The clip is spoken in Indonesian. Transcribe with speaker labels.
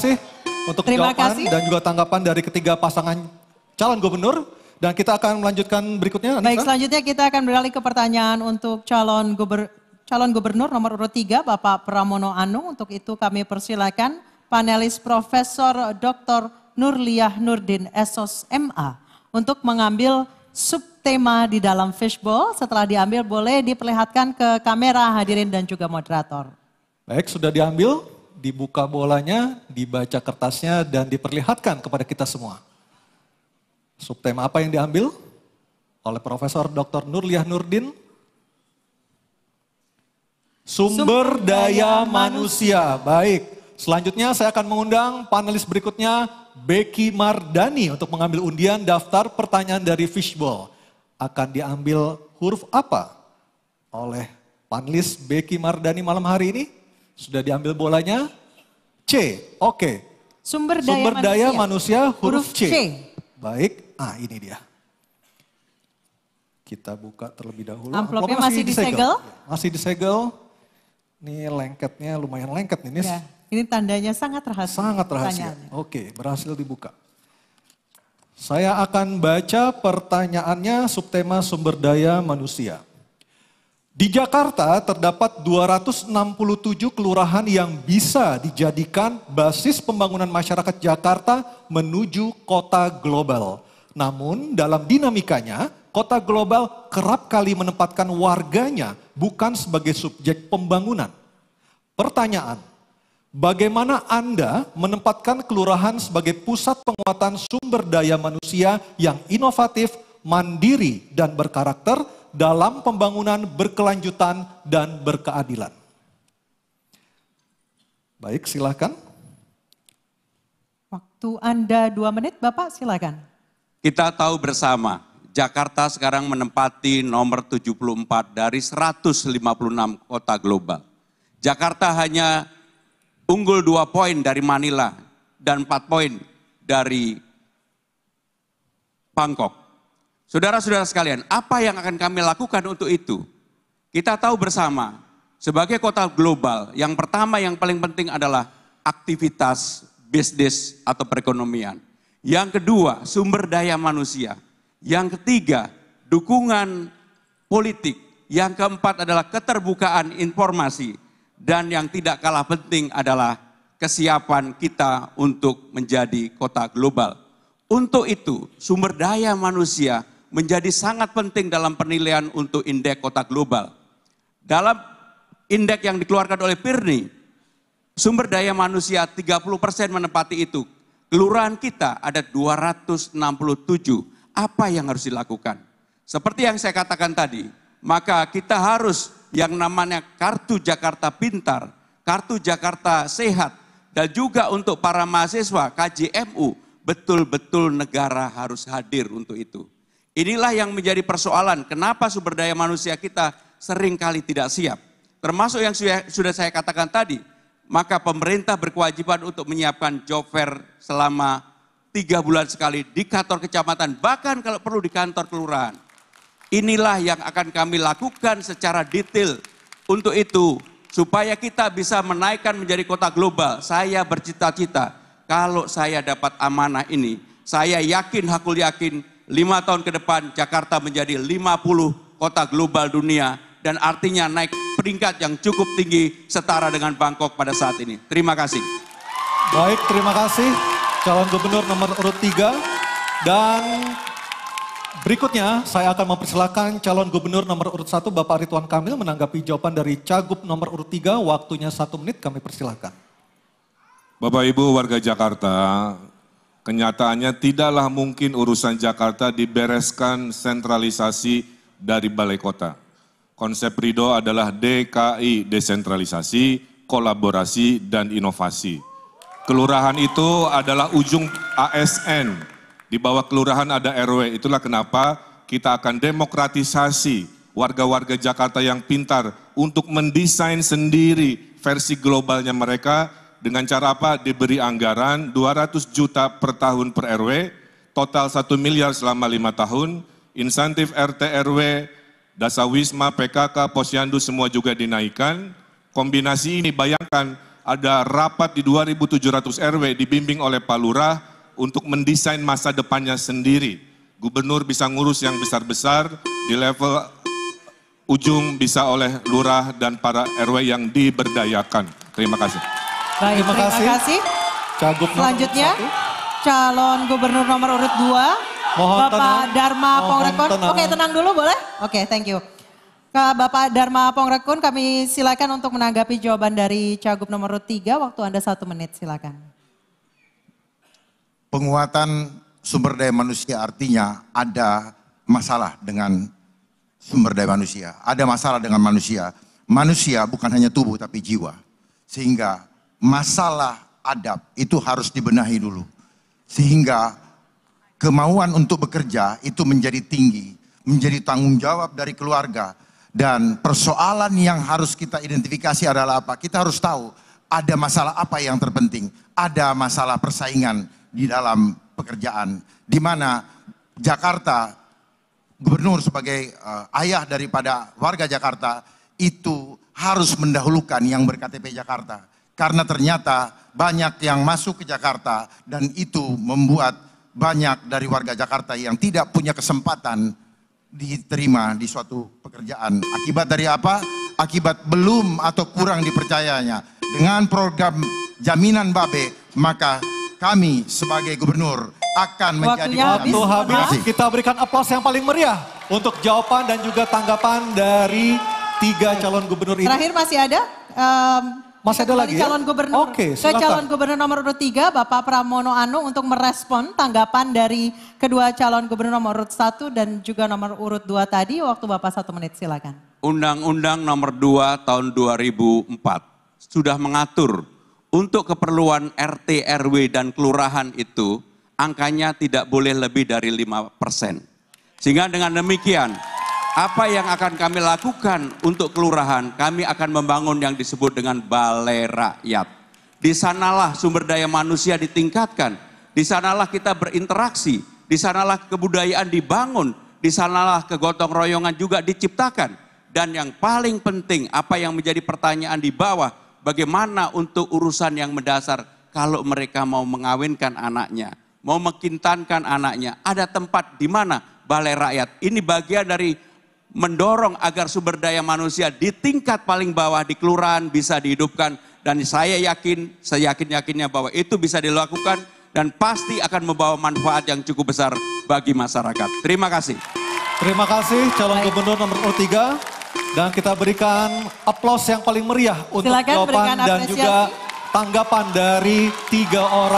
Speaker 1: kasih untuk
Speaker 2: Terima
Speaker 1: jawaban
Speaker 2: kasih.
Speaker 1: dan juga tanggapan dari ketiga pasangan calon gubernur. Dan kita akan melanjutkan berikutnya, Anissa.
Speaker 2: Baik, selanjutnya kita akan beralih ke pertanyaan untuk calon gubernur nomor urut 3, Bapak Pramono Anung. Untuk itu kami persilakan panelis Profesor Dr. Nurliah Nurdin SOS MA untuk mengambil subtema di dalam fishbowl. Setelah diambil boleh diperlihatkan ke kamera hadirin dan juga moderator.
Speaker 1: Baik, sudah diambil, dibuka bolanya, dibaca kertasnya dan diperlihatkan kepada kita semua. Subtema apa yang diambil oleh Profesor Dr. Nurliah Nurdin? Sumber daya manusia. Baik, selanjutnya saya akan mengundang panelis berikutnya, Becky Mardani, untuk mengambil undian daftar pertanyaan dari fishbowl. Akan diambil huruf apa oleh panelis Becky Mardani malam hari ini? Sudah diambil bolanya? C, oke.
Speaker 2: Sumber
Speaker 1: daya manusia huruf C. Baik, ini dia. Kita buka terlebih dahulu.
Speaker 2: Amplopnya masih disegel?
Speaker 1: Masih disegel. Ini lengketnya lumayan lengket nih, Nis.
Speaker 2: Ya, ini tandanya sangat rahasia.
Speaker 1: Sangat rahasia. Oke, berhasil dibuka. Saya akan baca pertanyaannya subtema sumber daya manusia. Di Jakarta terdapat 267 kelurahan yang bisa dijadikan basis pembangunan masyarakat Jakarta menuju kota global. Namun dalam dinamikanya, kota global kerap kali menempatkan warganya bukan sebagai subjek pembangunan. Pertanyaan, bagaimana Anda menempatkan kelurahan sebagai pusat penguatan sumber daya manusia yang inovatif, mandiri, dan berkarakter dalam pembangunan berkelanjutan dan berkeadilan? Baik, silakan.
Speaker 2: Waktu Anda 2 menit, Bapak silakan.
Speaker 3: Kita tahu bersama, Jakarta sekarang menempati nomor 74 dari 156 kota global. Jakarta hanya unggul 2 poin dari Manila dan 4 poin dari Bangkok. Saudara-saudara sekalian, apa yang akan kami lakukan untuk itu? Kita tahu bersama, sebagai kota global, yang pertama yang paling penting adalah aktivitas bisnis atau perekonomian. Yang kedua, sumber daya manusia. Yang ketiga, dukungan politik. Yang keempat adalah keterbukaan informasi. Dan yang tidak kalah penting adalah kesiapan kita untuk menjadi kota global. Untuk itu, sumber daya manusia menjadi sangat penting dalam penilaian untuk indeks kota global. Dalam indeks yang dikeluarkan oleh PIRNI, sumber daya manusia 30% menempati itu. Kelurahan kita ada 267. Apa yang harus dilakukan? Seperti yang saya katakan tadi, maka kita harus yang namanya Kartu Jakarta Pintar, Kartu Jakarta Sehat, dan juga untuk para mahasiswa KJMU, betul-betul negara harus hadir untuk itu. Inilah yang menjadi persoalan, kenapa sumber daya manusia kita seringkali tidak siap. Termasuk yang sudah saya katakan tadi, maka pemerintah berkewajiban untuk menyiapkan job fair selama 3 bulan sekali di kantor kecamatan, bahkan kalau perlu di kantor kelurahan. Inilah yang akan kami lakukan secara detail. Untuk itu, supaya kita bisa menaikkan menjadi kota global, saya bercita-cita, kalau saya dapat amanah ini, saya yakin, hakul yakin, 5 tahun ke depan Jakarta menjadi 50 kota global dunia, dan artinya naik peringkat yang cukup tinggi setara dengan Bangkok pada saat ini. Terima kasih.
Speaker 1: Baik, terima kasih calon gubernur nomor urut 3. Dan berikutnya saya akan mempersilakan calon gubernur nomor urut 1 Bapak Ridwan Kamil menanggapi jawaban dari Cagup nomor urut 3. Waktunya 1 menit, kami persilakan.
Speaker 4: Bapak Ibu warga Jakarta, kenyataannya tidaklah mungkin urusan Jakarta dibereskan sentralisasi dari balai kota. Konsep Ridho adalah DKI, desentralisasi, kolaborasi, dan inovasi. Kelurahan itu adalah ujung ASN. Di bawah kelurahan ada RW. Itulah kenapa kita akan demokratisasi warga-warga Jakarta yang pintar untuk mendesain sendiri versi globalnya mereka. Dengan cara apa? Diberi anggaran 200 juta per tahun per RW, total 1 miliar selama 5 tahun, insentif RT RW, Dasawisma, PKK, Posyandu semua juga dinaikkan. Kombinasi ini bayangkan ada rapat di 2.700 RW dibimbing oleh Pak Lurah untuk mendesain masa depannya sendiri. Gubernur bisa ngurus yang besar-besar, di level ujung bisa oleh lurah dan para RW yang diberdayakan. Terima kasih.
Speaker 2: Baik, terima kasih.
Speaker 1: Cagup nomor
Speaker 2: Selanjutnya,
Speaker 1: 1.
Speaker 2: calon gubernur nomor urut 2,
Speaker 1: Mohon
Speaker 2: Bapak
Speaker 1: tenang.
Speaker 2: Dharma
Speaker 1: Mohon
Speaker 2: Pongrekun.
Speaker 1: tenang.
Speaker 2: Oke, tenang dulu boleh? Oke, thank you. Ke Bapak Dharma Pongrekun, kami silakan untuk menanggapi jawaban dari Cagup nomor urut 3. Waktu Anda 1 menit, silakan.
Speaker 5: Penguatan sumber daya manusia artinya ada masalah dengan sumber daya manusia. Ada masalah dengan manusia. Manusia bukan hanya tubuh tapi jiwa. Sehingga masalah adab itu harus dibenahi dulu. Sehingga kemauan untuk bekerja itu menjadi tinggi. Menjadi tanggung jawab dari keluarga. Dan persoalan yang harus kita identifikasi adalah apa? Kita harus tahu ada masalah apa yang terpenting. Ada masalah persaingan di dalam pekerjaan. Di mana Jakarta, gubernur sebagai ayah daripada warga Jakarta, itu harus mendahulukan yang berKTP Jakarta. Karena ternyata banyak yang masuk ke Jakarta dan itu membuat banyak dari warga Jakarta yang tidak punya kesempatan diterima di suatu pekerjaan. Akibat dari apa? Akibat belum atau kurang dipercayanya. Dengan program jaminan Babe, maka kami sebagai gubernur akan menjadi...
Speaker 2: Waktunya
Speaker 1: Waktu
Speaker 2: habis.
Speaker 1: habis, kita berikan aplaus yang paling meriah untuk jawaban dan juga tanggapan dari 3 calon gubernur ini.
Speaker 2: Terakhir masih ada?
Speaker 1: Masih ada lagi
Speaker 2: Dari
Speaker 1: ya?
Speaker 2: calon gubernur.
Speaker 1: Oke,
Speaker 2: Ke
Speaker 1: silakan.
Speaker 2: calon gubernur nomor urut 3, Bapak Pramono Anung untuk merespon tanggapan dari kedua calon gubernur nomor urut 1 dan juga nomor urut 2 tadi. Waktu Bapak 1 menit, silakan.
Speaker 3: Undang-Undang nomor 2 tahun 2004 sudah mengatur untuk keperluan RT, RW, dan kelurahan itu angkanya tidak boleh lebih dari 5%. Sehingga dengan demikian, apa yang akan kami lakukan untuk kelurahan, kami akan membangun yang disebut dengan balai rakyat. Di sanalah sumber daya manusia ditingkatkan, di sanalah kita berinteraksi, di sanalah kebudayaan dibangun, di sanalah kegotong royongan juga diciptakan. Dan yang paling penting, apa yang menjadi pertanyaan di bawah, bagaimana untuk urusan yang mendasar kalau mereka mau mengawinkan anaknya, mau mekintankan anaknya, ada tempat di mana balai rakyat. Ini bagian dari mendorong agar sumber daya manusia di tingkat paling bawah di kelurahan bisa dihidupkan. Dan saya yakin-yakinnya bahwa itu bisa dilakukan dan pasti akan membawa manfaat yang cukup besar bagi masyarakat. Terima kasih.
Speaker 1: Terima kasih calon gubernur nomor urut 3. Dan kita berikan aplaus yang paling meriah untuk
Speaker 2: Silakan
Speaker 1: jawaban
Speaker 2: berikan
Speaker 1: dan juga
Speaker 2: apresiasi.
Speaker 1: tanggapan dari 3 orang.